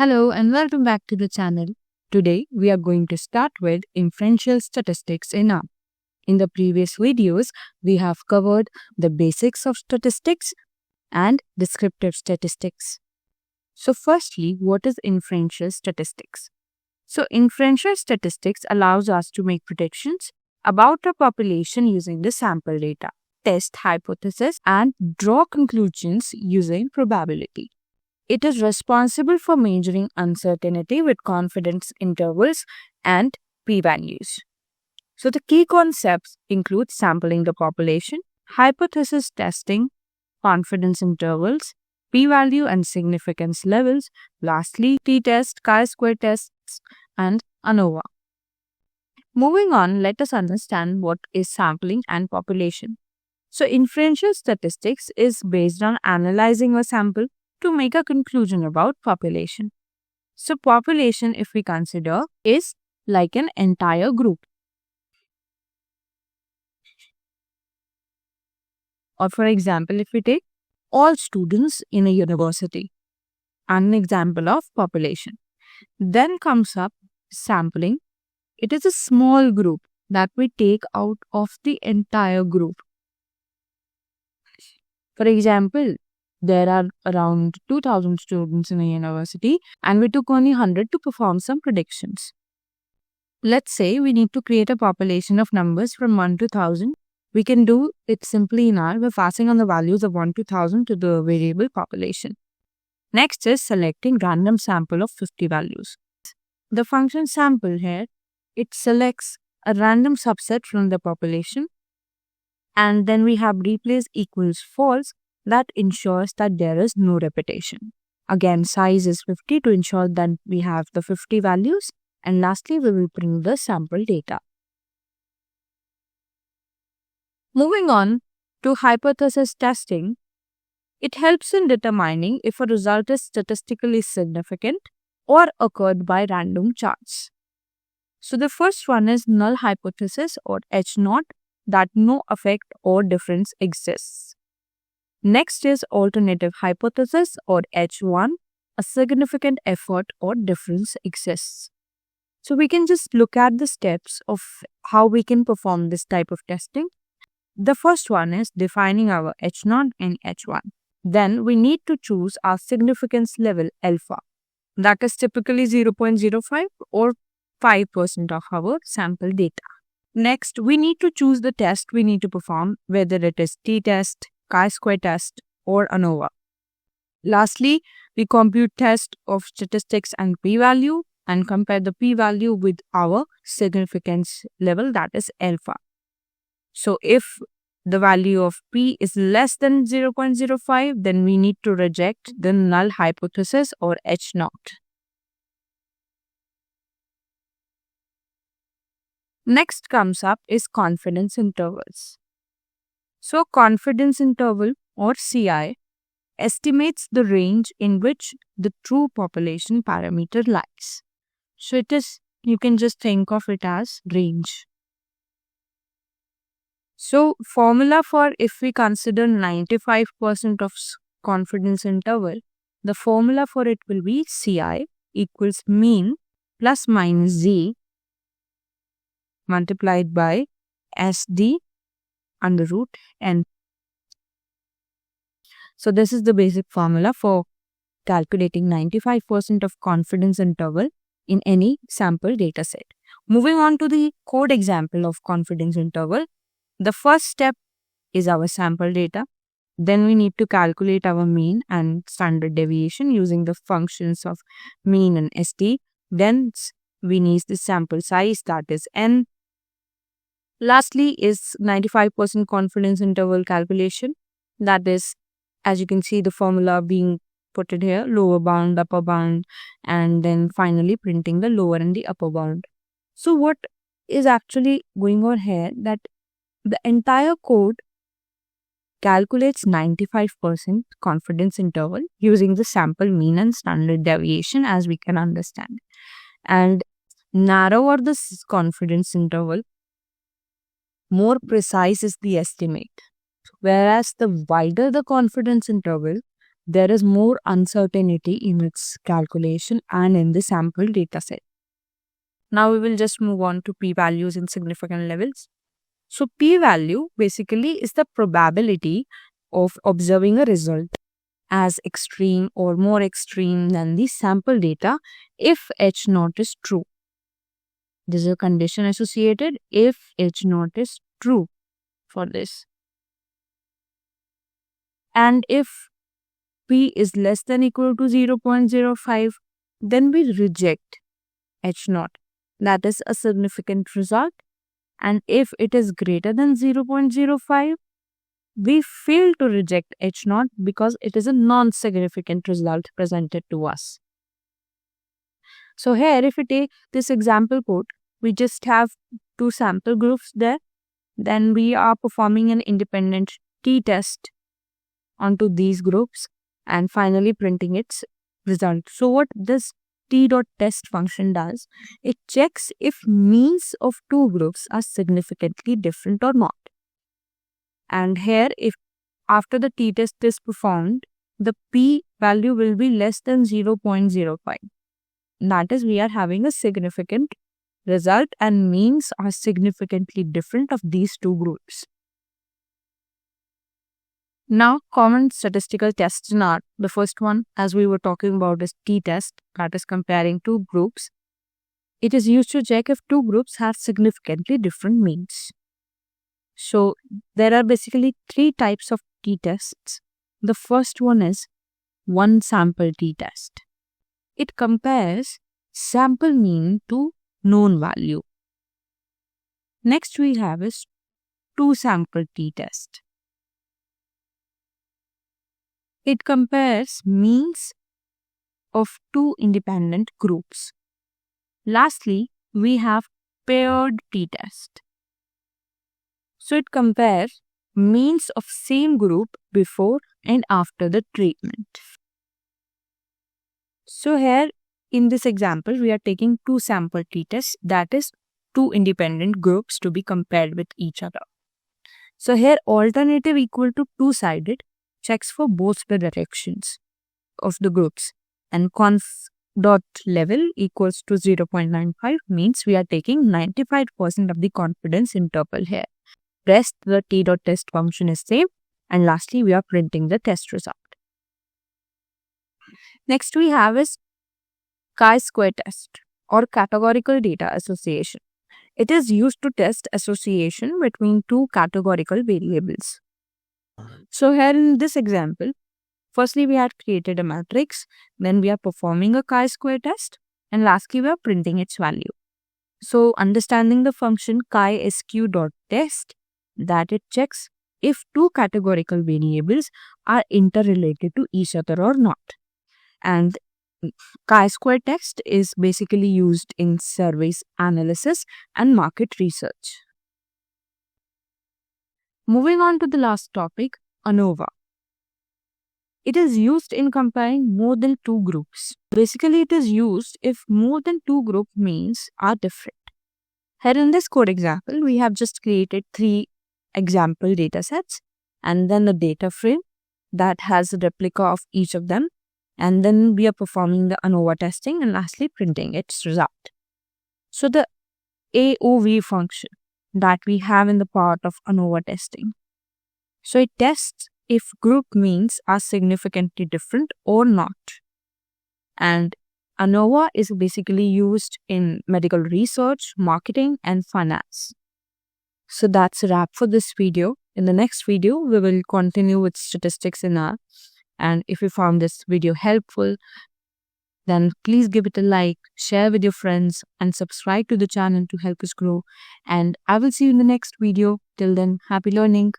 Hello and welcome back to the channel. Today we are going to start with inferential statistics in R. In the previous videos, we have covered the basics of statistics and descriptive statistics. So firstly, what is inferential statistics? So inferential statistics allows us to make predictions about a population using the sample data, test hypotheses, and draw conclusions using probability. It is responsible for measuring uncertainty with confidence intervals and p-values. So the key concepts include sampling the population, hypothesis testing, confidence intervals, p-value and significance levels, lastly t-test, chi-square tests, and ANOVA. Moving on, let us understand what is sampling and population. So inferential statistics is based on analyzing a sample to make a conclusion about population. So population, if we consider, is like an entire group. Or for example, if we take all students in a university, an example of population. Then comes up sampling. It is a small group that we take out of the entire group. For example, there are around 2000 students in a university and we took only 100 to perform some predictions. Let's say we need to create a population of numbers from 1 to 1000. We can do it simply in R by passing on the values of 1 to 1000 to the variable population. Next is selecting random sample of 50 values. The function sample here, it selects a random subset from the population and then we have replace equals false. That ensures that there is no repetition. Again, size is 50 to ensure that we have the 50 values. And lastly, we will print the sample data. Moving on to hypothesis testing, it helps in determining if a result is statistically significant or occurred by random chance. So the first one is null hypothesis or H0, that no effect or difference exists. Next is alternative hypothesis or H1, a significant effort or difference exists. So we can just look at the steps of how we can perform this type of testing. The first one is defining our H0 and H1. Then we need to choose our significance level alpha. That is typically 0.05 or 5% of our sample data. Next, we need to choose the test we need to perform, whether it is t-test, chi-square test, or ANOVA. Lastly, we compute test of statistics and p-value and compare the p-value with our significance level, that is alpha. So if the value of p is less than 0.05, then we need to reject the null hypothesis or H0. Next comes up is confidence intervals. So confidence interval or CI estimates the range in which the true population parameter lies. So it is, you can just think of it as range. So formula for if we consider 95% of confidence interval, the formula for it will be CI equals mean plus minus Z multiplied by SD under root n. So this is the basic formula for calculating 95% of confidence interval in any sample data set. Moving on to the code example of confidence interval. The first step is our sample data. Then we need to calculate our mean and standard deviation using the functions of mean and SD. Then we need the sample size, that is n. Lastly is 95% confidence interval calculation. That is, as you can see, the formula being put in here, lower bound, upper bound, and then finally printing the lower and the upper bound. So what is actually going on here, that the entire code calculates 95% confidence interval using the sample mean and standard deviation, as we can understand. And narrower the confidence interval, more precise is the estimate. Whereas the wider the confidence interval, there is more uncertainty in its calculation and in the sample data set. Now we will just move on to p-values in significant levels. So p-value basically is the probability of observing a result as extreme or more extreme than the sample data if H naught is true. This is a condition associated if H naught is true for this. And if P is less than equal to 0.05, then we reject H naught. That is a significant result. And if it is greater than 0.05, we fail to reject H naught because it is a non-significant result presented to us. So here, if we take this example code, we just have two sample groups there. Then we are performing an independent t-test onto these groups and finally printing its result. So what this t.test function does, it checks if means of two groups are significantly different or not. And here, if after the t-test is performed, the p-value will be less than 0.05. That is, we are having a significant result and means are significantly different of these two groups. Now, common statistical tests are the first one, as we were talking about, is t-test, that is comparing two groups. It is used to check if two groups have significantly different means. So, there are basically three types of t-tests. The first one is one sample t-test. It compares sample mean to known value. Next we have is two sample t-test. It compares means of two independent groups. Lastly, we have paired t-test. So it compares means of same group before and after the treatment. So here in this example, we are taking two sample t-tests, that is two independent groups to be compared with each other. So here alternative equal to two-sided checks for both the directions of the groups, and conf dot level equals to 0.95 means we are taking 95% of the confidence interval here. Rest the t.test function is same, and lastly we are printing the test result. Next we have is chi-square test or categorical data association. It is used to test association between two categorical variables. So here in this example, firstly we had created a matrix, then we are performing a chi-square test, and lastly we are printing its value. So understanding the function chi-sq.test, that it checks if two categorical variables are interrelated to each other or not. And chi-square test is basically used in surveys analysis and market research. Moving on to the last topic, ANOVA. It is used in comparing more than two groups. Basically, it is used if more than two group means are different. Here in this code example, we have just created three example data sets and then the data frame that has a replica of each of them. And then we are performing the ANOVA testing and lastly printing its result. So the AOV function that we have in the part of ANOVA testing. So it tests if group means are significantly different or not. And ANOVA is basically used in medical research, marketing, and finance. So that's a wrap for this video. In the next video, we will continue with statistics in R. And if you found this video helpful, then please give it a like, share with your friends, and subscribe to the channel to help us grow. And I will see you in the next video. Till then, happy learning.